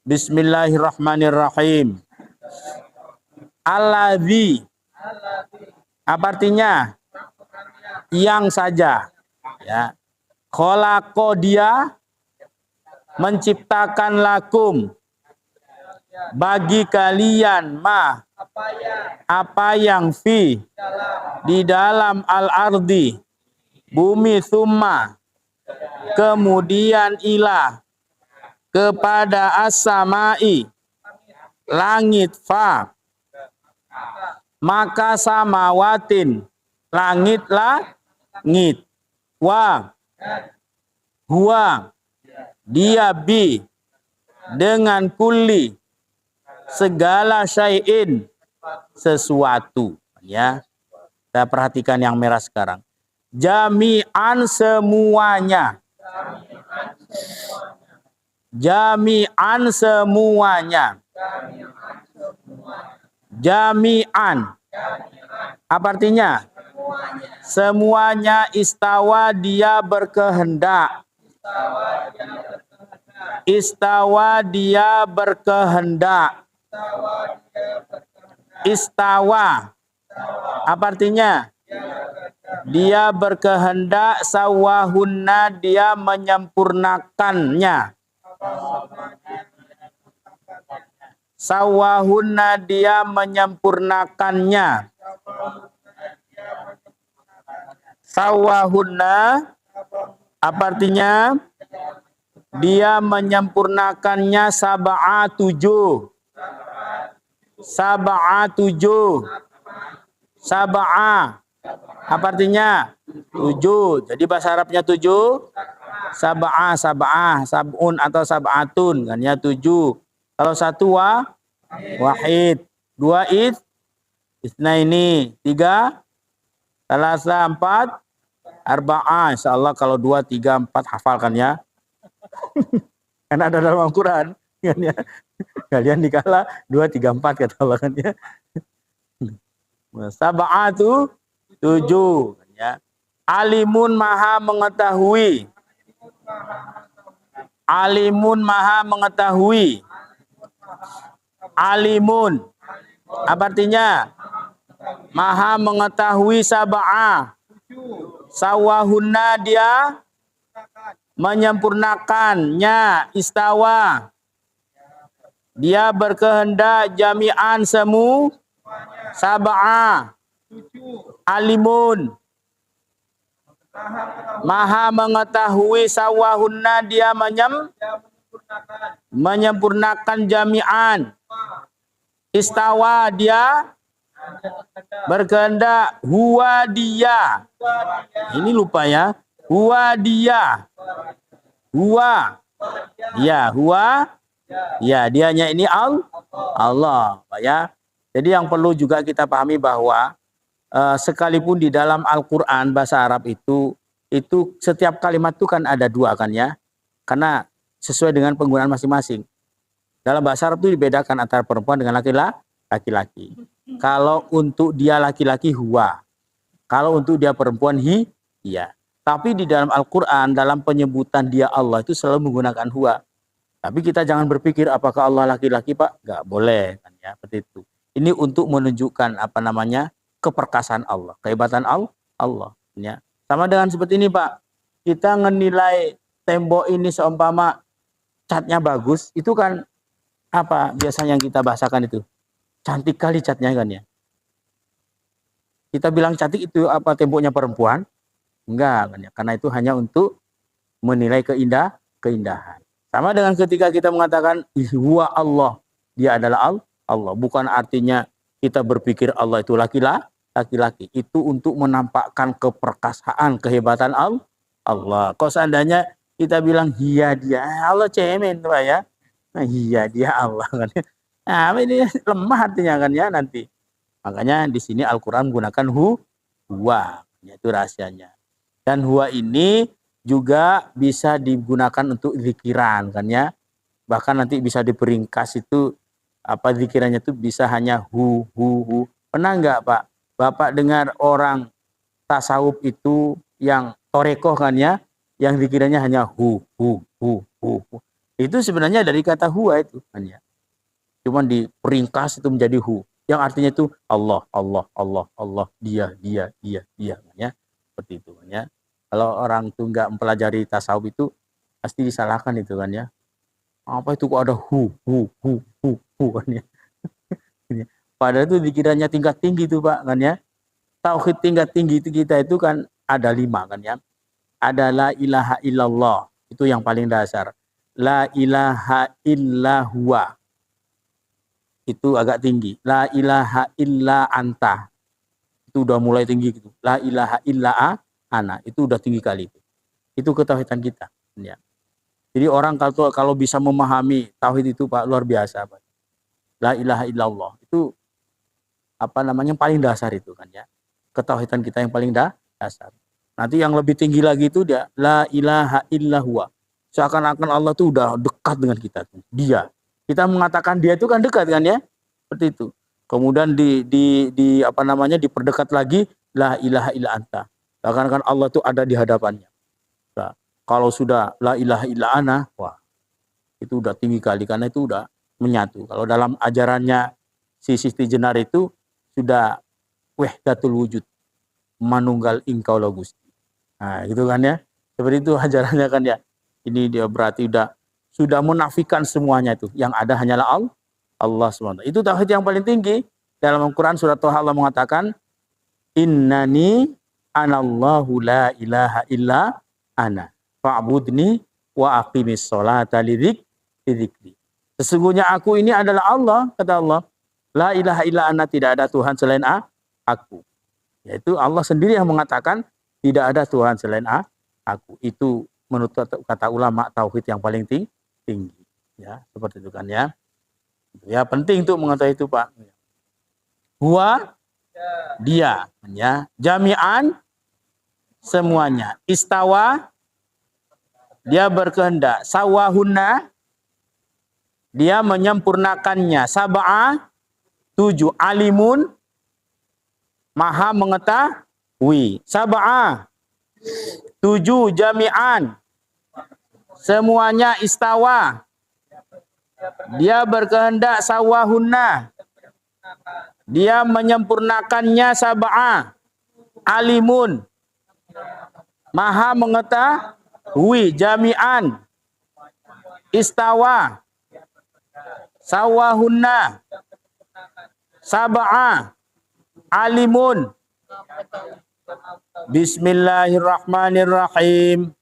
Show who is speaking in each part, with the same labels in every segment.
Speaker 1: Bismillahirrahmanirrahim. Alladzi, apa artinya? Yang saja. Ya. Khalaqo, dia menciptakan lakum, bagi kalian, apa yang fi, di dalam al-ardi, bumi, summa, kemudian ila, kepada as-samai, langit, fa, maka samawatin, langit, wa, huwa, dia, bi, dengan kulli, segala syai'in, sesuatu. Ya, kita perhatikan yang merah sekarang. Jami'an, semuanya. Jami'an, semuanya. Jami'an, apa artinya? Semuanya. Istawa, dia berkehendak. Istawa, dia berkehendak. Istawa, apa artinya? Dia berkehendak. Sawahunna, dia menyempurnakannya. Sawahunna, dia menyempurnakannya. Sawahunna, apa artinya? Dia menyempurnakannya. Sab'a, 7. Sab'a, 7. Sab'a, apa artinya? 7. Jadi bahasa Arabnya 7. Sab'a, sab'un atau sab'atun, kan ya, 7. Kalau 1 wahid, 2 isnaini, 3 salasa, 4 arba'ah. Insyaallah kalau 2, 3, 4 hafalkan ya. Karena ada dalam Al-Quran kan ya. Kalian dikala 2, 3, 4 kata Allah kan ya. Sab'atu, 7 kan ya. Alimun, maha mengetahui. Alimun, maha mengetahui. Alimun, apa artinya? Maha mengetahui. Sab'a, sawahunna, dia menyempurnakannya. Istawa, dia berkehendak. Jami'an, semu. Sab'a, alimun, maha mengetahui. Sawahunna, dia menyempurnakan. Jami'an, istawa, dia berkehendak. Huwa, dia, ini lupa ya. Huwa, dia, huwa, ya, huwa, ya, dianya ini Allah, ya. Jadi yang perlu juga kita pahami bahwa sekalipun di dalam Al-Quran bahasa Arab itu setiap kalimat itu kan ada 2 kan ya, karena sesuai dengan penggunaan masing-masing. Dalam bahasa Arab itu dibedakan antara perempuan dengan laki-laki. Kalau untuk dia laki-laki huwa, kalau untuk dia perempuan hiya. Tapi di dalam Al-Quran dalam penyebutan dia Allah itu selalu menggunakan huwa. Tapi kita jangan berpikir apakah Allah laki-laki, Pak? Nggak boleh kan ya, seperti itu. Ini untuk menunjukkan apa namanya? Keperkasaan Allah, kehebatan Allah ya. Sama dengan seperti ini, Pak. Kita menilai tembok ini seumpama catnya bagus, itu kan apa biasanya yang kita bahasakan itu? Cantik kali catnya kan ya. Kita bilang cantik itu apa temboknya perempuan? Enggak kan ya. Karena itu hanya untuk menilai keindahan. Sama dengan ketika kita mengatakan huwa Allah, dia adalah Allah. Bukan artinya kita berpikir Allah itu laki-laki. Itu untuk menampakkan keperkasaan, kehebatan Allah. Kalau seandainya kita bilang hiya dia, Allah cemen Pak ya. Nah, hiya dia Allah kan. Nah, ini lemah artinya kan ya nanti. Makanya di sini Al-Qur'an menggunakan huwa, itu rahasianya. Dan huwa ini juga bisa digunakan untuk zikiran kan ya. Bahkan nanti bisa diperingkas itu apa zikirannya itu bisa hanya hu. Pernah nggak Pak, Bapak dengar orang tasawuf itu yang torekoh kan ya, yang zikirannya hanya hu. Itu sebenarnya dari kata huwa itu kan ya. Cuman diperingkas itu menjadi hu. Yang artinya itu Allah, dia kan ya. Seperti itu kan ya. Kalau orang tuh nggak mempelajari tasawuf itu pasti disalahkan itu kan ya. Apa itu kok ada hu kan ya. Padahal itu dikiranya tingkat tinggi itu Pak kan ya. Tauhid tingkat tinggi itu kita itu kan ada 5 kan ya. Ada la ilaha illallah, itu yang paling dasar. La ilaha illa huwa, itu agak tinggi. La ilaha illa anta, itu udah mulai tinggi gitu. La ilaha illa ana, itu udah tinggi kali itu. Itu ketauhidan kita ya. Jadi orang kalau bisa memahami tauhid itu Pak, luar biasa Pak. La ilaha illallah itu apa namanya paling dasar itu kan ya. Ketauhidan kita yang paling dasar. Nanti yang lebih tinggi lagi itu dia la ilaha illa huwa. Seakan-akan Allah itu udah dekat dengan kita. Dia. Kita mengatakan dia itu kan dekat kan ya? Seperti itu. Kemudian di apa namanya diperdekat lagi la ilaha illa anta. Seakan-akan Allah itu ada di hadapannya. Nah, kalau sudah la ilaha illa ana, wah, itu udah tinggi kali karena itu udah menyatu. Kalau dalam ajarannya si Sisti Jenar itu sudah wahdatul wujud, manunggal ingkau lo Gusti. Nah, gitu kan ya. Seperti itu ajarannya kan ya. Ini dia berarti sudah menafikan semuanya itu. Yang ada hanyalah Allah SWT. Itu tauhid yang paling tinggi. Dalam Al-Quran surat Toha Allah mengatakan, Innani anallahu la ilaha illa ana. Fa'budni wa aqimis sholata lidzikri. Sesungguhnya aku ini adalah Allah, kata Allah. La ilaha illa ana, tidak ada Tuhan selain aku. Yaitu Allah sendiri yang mengatakan, tidak ada Tuhan selain aku. Itu menurut kata ulama tauhid yang paling tinggi. Ya, seperti itu kan ya. Ya, penting untuk mengetahui itu Pak. Huwa, dia. Ya. Jami'an, semuanya. Istawa, dia berkehendak. Sawahunna, dia menyempurnakannya. Sab'a, 7. Alimun, maha mengetahui. Sab'a, 7. Jami'an, semuanya. Istawa, dia berkehendak. Sawahunna, dia menyempurnakannya. Sab'a, alimun, maha mengetahui. Jami'an, istawa, sawahunna, sab'a, alimun. Bismillahirrahmanirrahim.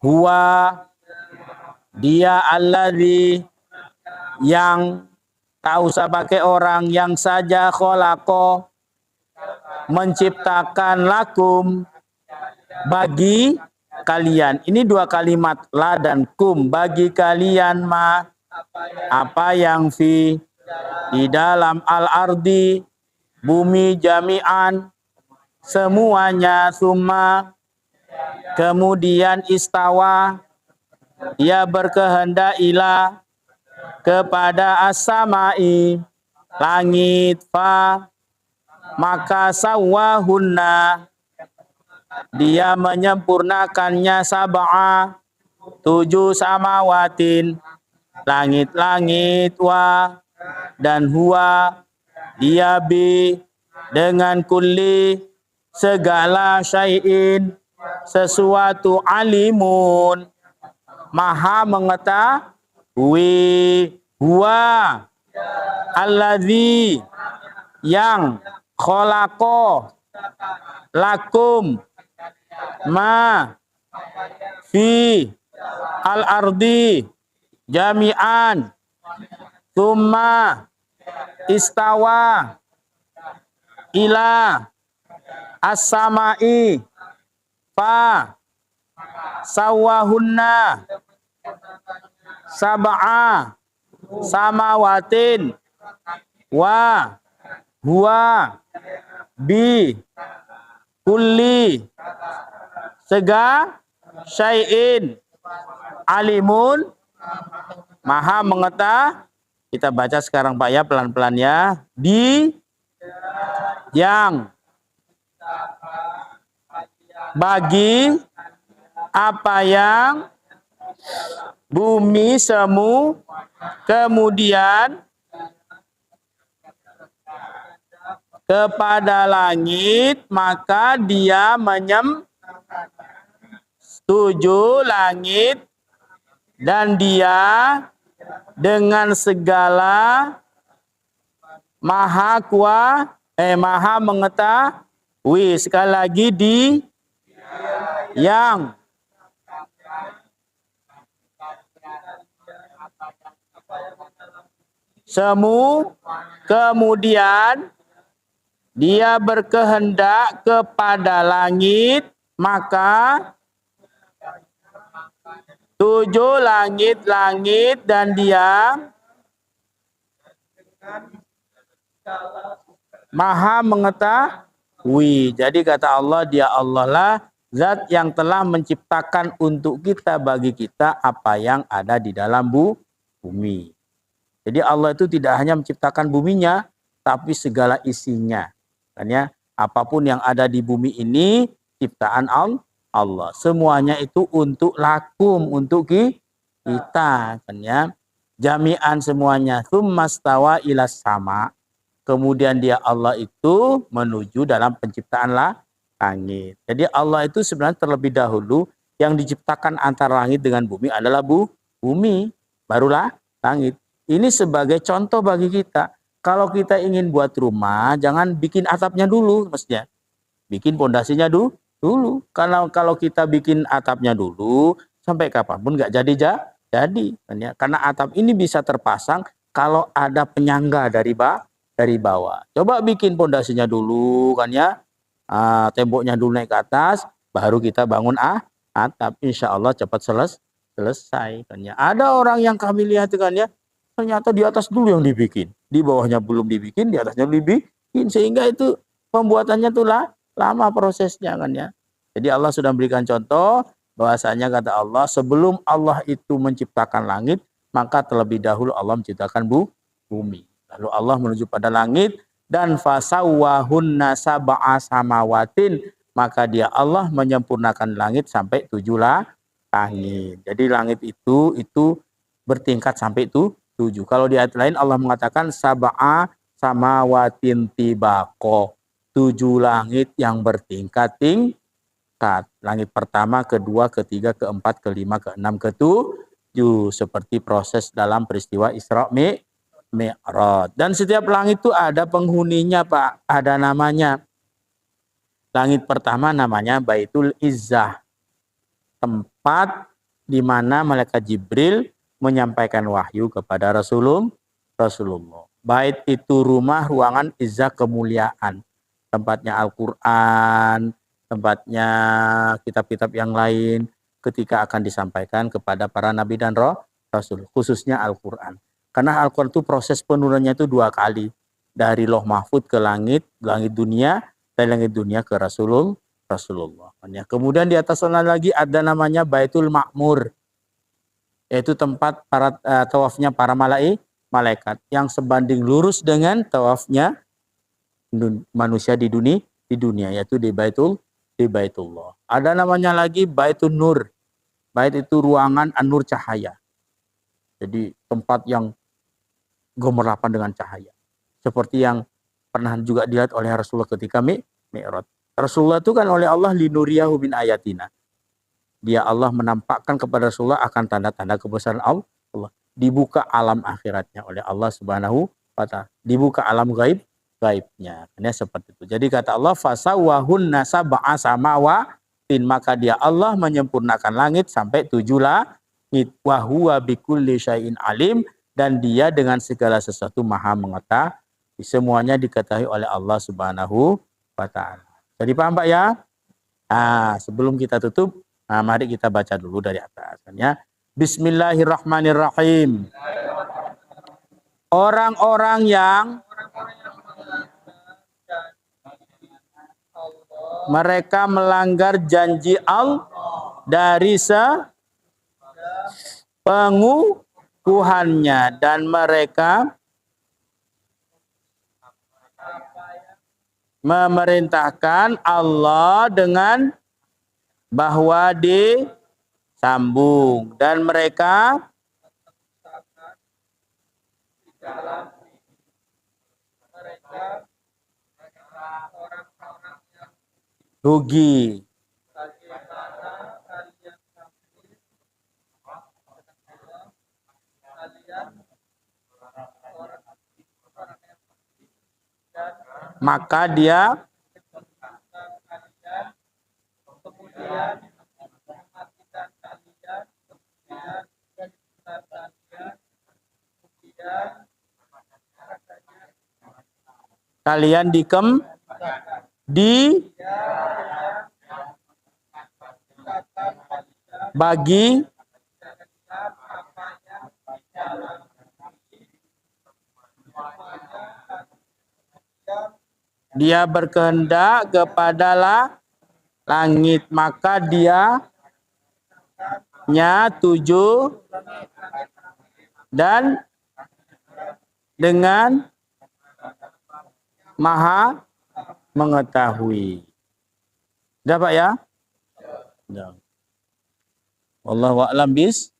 Speaker 1: Huwa, dia alladzi, yang tahu sebagai orang yang saja kholaqo, menciptakan, lakum, bagi kalian. Ini 2 kalimat, la dan kum, bagi kalian, ma, apa yang di dalam al-ardi, bumi, jami'an, semuanya. Summa, kemudian. Istawa, dia berkehendak. Ila, kepada. As-sama'i, langit. Fa, maka. Sawahunna, dia menyempurnakannya. Sab'a, 7 samawatin, langit-langit. Wa, dan. Huwa, dia bi, dengan kulli, segala. Syai'in, sesuatu. Alimun, maha mengetahui. Huwa, alladzi, yang kholaqo, lakum, ma, fi, al-ardi, jami'an, thumma, istawa, ila, as-sama'i, fa, sawahunna, sab'a, samawatin, wa, huwa, bi, kulli, segala. Syai'in, alimun, Maha mengetahui. Kita baca sekarang Pak ya, pelan-pelan ya. Di yang bagi apa yang bumi semu, kemudian kepada langit, maka dia tujuh langit, dan dia dengan segala maha mengetahui. Sekali lagi, di yang semu, kemudian dia berkehendak kepada langit, maka tujuh langit-langit, dan dia maha mengetahui. Jadi kata Allah, dia Allah lah zat yang telah menciptakan untuk kita, bagi kita apa yang ada di dalam bumi. Jadi Allah itu tidak hanya menciptakan buminya, tapi segala isinya. Kan ya, apapun yang ada di bumi ini ciptaan Allah. Semuanya itu untuk lakum, untuk kita, kan ya. Jami'an semuanya. Tsummastawa ilas sama. Kemudian dia Allah itu menuju dalam penciptaan langit. Jadi Allah itu sebenarnya terlebih dahulu yang diciptakan antara langit dengan bumi adalah bumi, barulah langit. Ini sebagai contoh bagi kita. Kalau kita ingin buat rumah, jangan bikin atapnya dulu, maksudnya. Bikin pondasinya dulu. Kalau kita bikin atapnya dulu, sampai kapanpun nggak jadi. Karena atap ini bisa terpasang kalau ada penyangga dari bawah. Coba bikin pondasinya dulu, kan ya. Temboknya dulu naik ke atas, baru kita bangun atap. Insya Allah cepat selesai, kan ya. Ada orang yang kami lihat, kan ya, ternyata di atas dulu yang dibikin, di bawahnya belum dibikin, di atasnya dibikin, sehingga itu pembuatannya tuh lama prosesnya, kan ya. Jadi Allah sudah memberikan contoh bahwasanya kata Allah, sebelum Allah itu menciptakan langit, maka terlebih dahulu Allah menciptakan bumi. Lalu Allah menuju pada langit, dan fasawwahunna sab'a samawatin, maka dia Allah menyempurnakan langit sampai 7 langit. Jadi langit itu bertingkat sampai 7. Kalau di ayat lain Allah mengatakan sab'a samawatin tibaqo, 7 langit yang bertingkat. Langit pertama, kedua, ketiga, keempat, kelima, keenam, ketujuh. Seperti proses dalam peristiwa Isra Mi'raj. Dan setiap langit itu ada penghuninya, Pak. Ada namanya. Langit pertama namanya Baitul Izzah. Tempat di mana malaikat Jibril menyampaikan wahyu kepada Rasulullah. Bait itu rumah, ruangan izzah, kemuliaan. Tempatnya Al-Quran, tempatnya kitab-kitab yang lain ketika akan disampaikan kepada para nabi dan rasul, khususnya Al-Quran. Karena Al-Quran itu proses penurunannya itu 2 kali. Dari Loh Mahfud ke langit dunia, dari langit dunia ke Rasulullah. Kemudian di atas sana lagi ada namanya Baitul Ma'mur, yaitu tempat tawafnya para malaikat yang sebanding lurus dengan tawafnya manusia di dunia, yaitu di Baitullah. Ada namanya lagi Baitun Nur. Bait itu ruangan an-nur, cahaya. Jadi tempat yang gemerlapan dengan cahaya. Seperti yang pernah juga dilihat oleh Rasulullah ketika Mi'raj. Rasulullah itu kan oleh Allah linuriyahu min ayatina. Dia Allah menampakkan kepada Rasulullah akan tanda-tanda kebesaran Allah. Dibuka alam akhiratnya oleh Allah Subhanahu wa ta'ala. Dibuka alam gaibnya. Ini seperti itu. Jadi kata Allah, fasawwahunna sab'a samawatin, maka dia Allah menyempurnakan langit sampai 7 langit. Wa huwa bikulli syai'in alim, dan dia dengan segala sesuatu maha mengetahui. Semuanya diketahui oleh Allah Subhanahu wa ta'ala. Jadi paham Pak ya? Sebelum kita tutup, mari kita baca dulu dari atas. Ya. Bismillahirrahmanirrahim. Orang-orang yang mereka melanggar janji Allah dari Tuhannya, dan mereka memerintahkan Allah dengan bahwa disambung, dan mereka rugi. Maka dia kalian bagi dia berkehendak kepada langit, maka dia nya 7 dan dengan maha mengetahui. Dapat ya? Ya. Wallahu a'lam bis.